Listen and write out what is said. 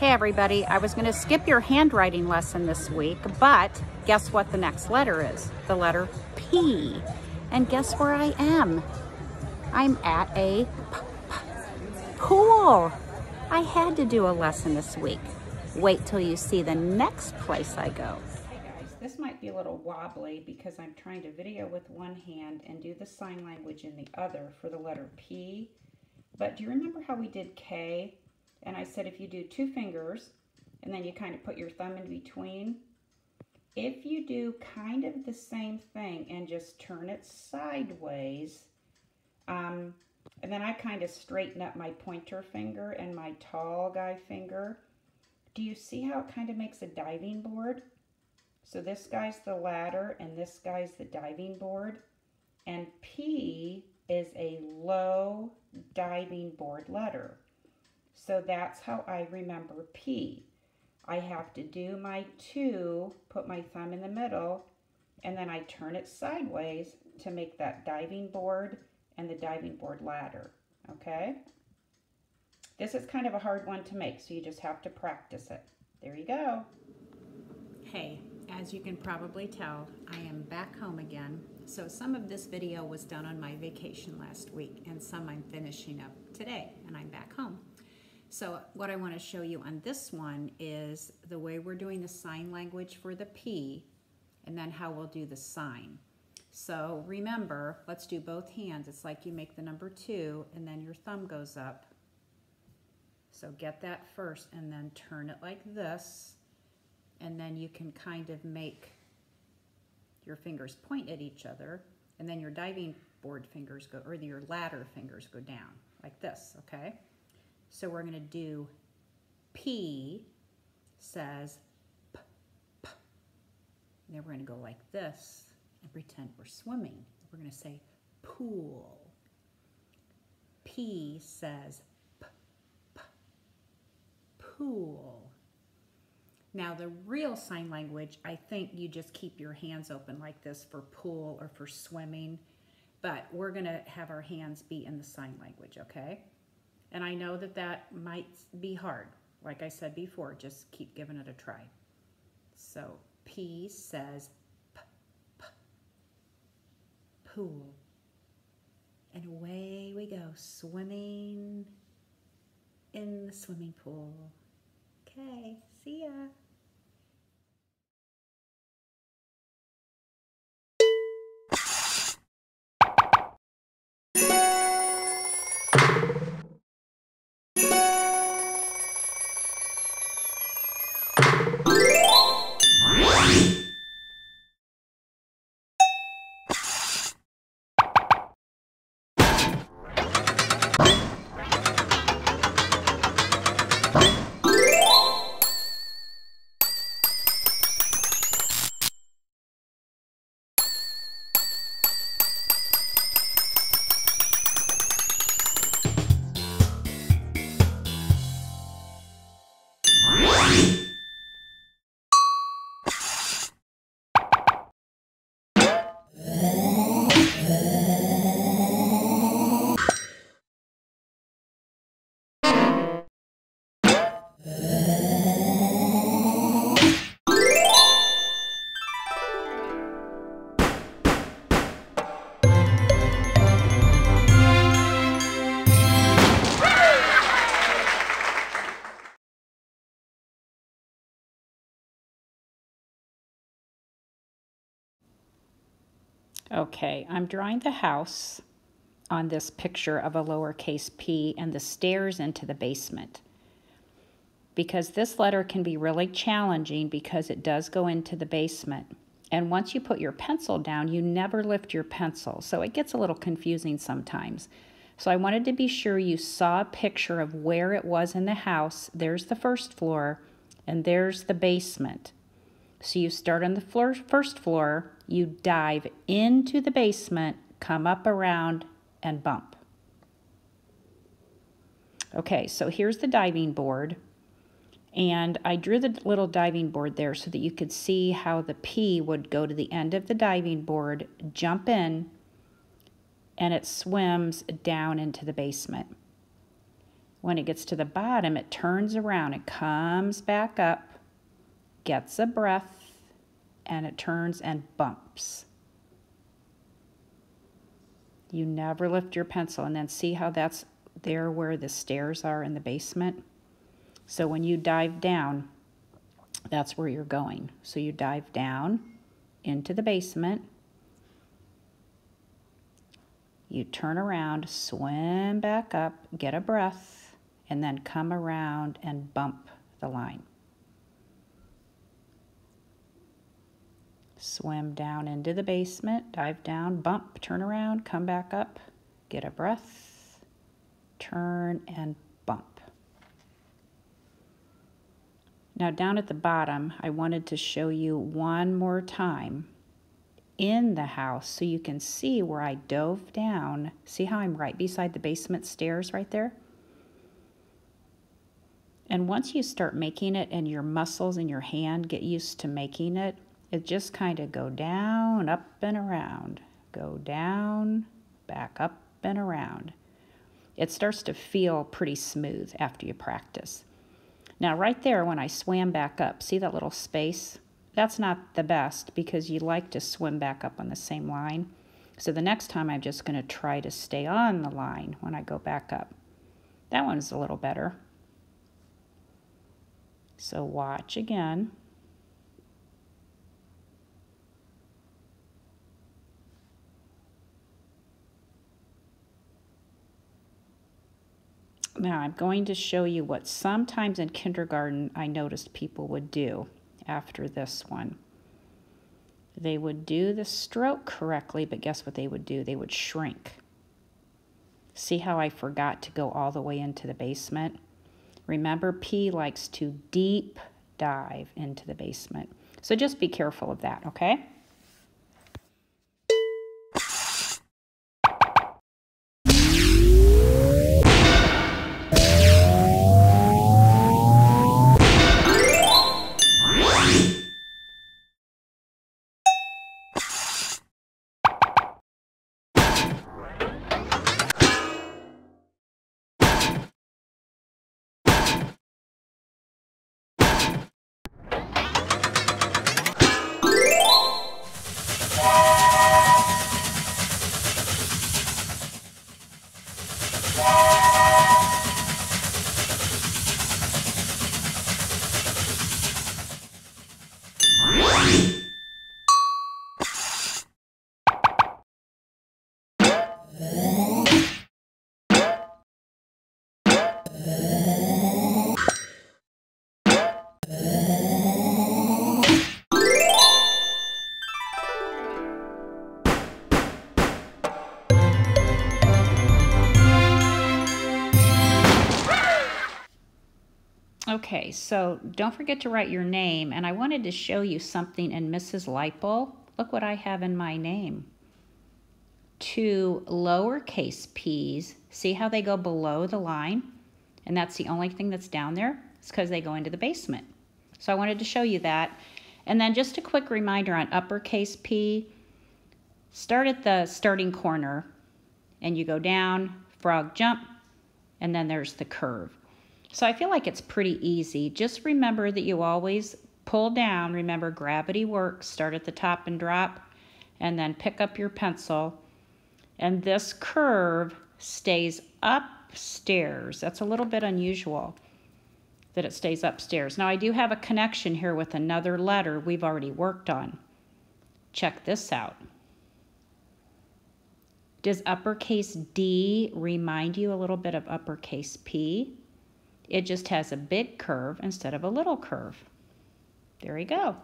Hey everybody, I was going to skip your handwriting lesson this week, but guess what the next letter is? The letter P. And guess where I am? I'm at a pool. I had to do a lesson this week. Wait till you see the next place I go. Hey guys, this might be a little wobbly because I'm trying to video with one hand and do the sign language in the other for the letter P. But do you remember how we did K? And I said if you do two fingers and then you kind of put your thumb in between, if you do kind of the same thing and just turn it sideways, and then I kind of straighten up my pointer finger and my tall guy finger, do you see how it kind of makes a diving board? So this guy's the ladder and this guy's the diving board. And P is a low diving board letter. So that's how I remember P. I have to do my two, put my thumb in the middle, and then I turn it sideways to make that diving board and the diving board ladder, okay? This is kind of a hard one to make, so you just have to practice it. There you go. Hey, as you can probably tell, I am back home again. So some of this video was done on my vacation last week, and some I'm finishing up today, and I'm back home. So what I want to show you on this one is the way we're doing the sign language for the P, and then how we'll do the sign. So remember, let's do both hands. It's like you make the number 2, and then your thumb goes up. So get that first, and then turn it like this, and then you can kind of make your fingers point at each other, and then your diving board fingers go, or your ladder fingers go down, like this, okay? So we're going to do P says P, P. And then we're going to go like this and pretend we're swimming. We're going to say pool. P says P, P, pool. Now the real sign language, I think you just keep your hands open like this for pool or for swimming, but we're going to have our hands be in the sign language, okay? And I know that that might be hard. Like I said before, just keep giving it a try. So P says P, P, pool. And away we go, swimming in the swimming pool. Okay, see ya. Okay, I'm drawing the house on this picture of a lowercase p and the stairs into the basement. Because this letter can be really challenging because it does go into the basement. And once you put your pencil down, you never lift your pencil. So it gets a little confusing sometimes. So I wanted to be sure you saw a picture of where it was in the house. There's the first floor, and there's the basement. So you start on the first floor, you dive into the basement, come up around, and bump. Okay, so here's the diving board. And I drew the little diving board there so that you could see how the P would go to the end of the diving board, jump in, and it swims down into the basement. When it gets to the bottom, it turns around, it comes back up, gets a breath, and it turns and bumps. You never lift your pencil, and then see how that's there where the stairs are in the basement? So when you dive down, that's where you're going. So you dive down into the basement, you turn around, swim back up, get a breath, and then come around and bump the line. Swim down into the basement, dive down, bump, turn around, come back up, get a breath, turn and bump. Now down at the bottom, I wanted to show you one more time in the house so you can see where I dove down. See how I'm right beside the basement stairs right there? And once you start making it and your muscles in your hand get used to making it, it just kind of go down, up and around, go down, back up and around. It starts to feel pretty smooth after you practice. Now right there when I swam back up, see that little space? That's not the best because you like to swim back up on the same line. So the next time I'm just going to try to stay on the line when I go back up. That one's a little better. So watch again. Now I'm going to show you what sometimes in kindergarten I noticed people would do after this one. They would do the stroke correctly, but guess what they would do? They would shrink. See how I forgot to go all the way into the basement? Remember, P likes to deep dive into the basement. So just be careful of that, okay? Okay, so don't forget to write your name, and I wanted to show you something in Mrs. Lipl. Look what I have in my name. 2 lowercase p's. See how they go below the line? And that's the only thing that's down there? It's because they go into the basement. So I wanted to show you that. And then just a quick reminder on uppercase P. Start at the starting corner, and you go down, frog jump, and then there's the curve. So I feel like it's pretty easy. Just remember that you always pull down. Remember, gravity works. Start at the top and drop, and then pick up your pencil. And this curve stays upstairs. That's a little bit unusual that it stays upstairs. Now I do have a connection here with another letter we've already worked on. Check this out. Does uppercase D remind you a little bit of uppercase P? It just has a big curve instead of a little curve. There you go.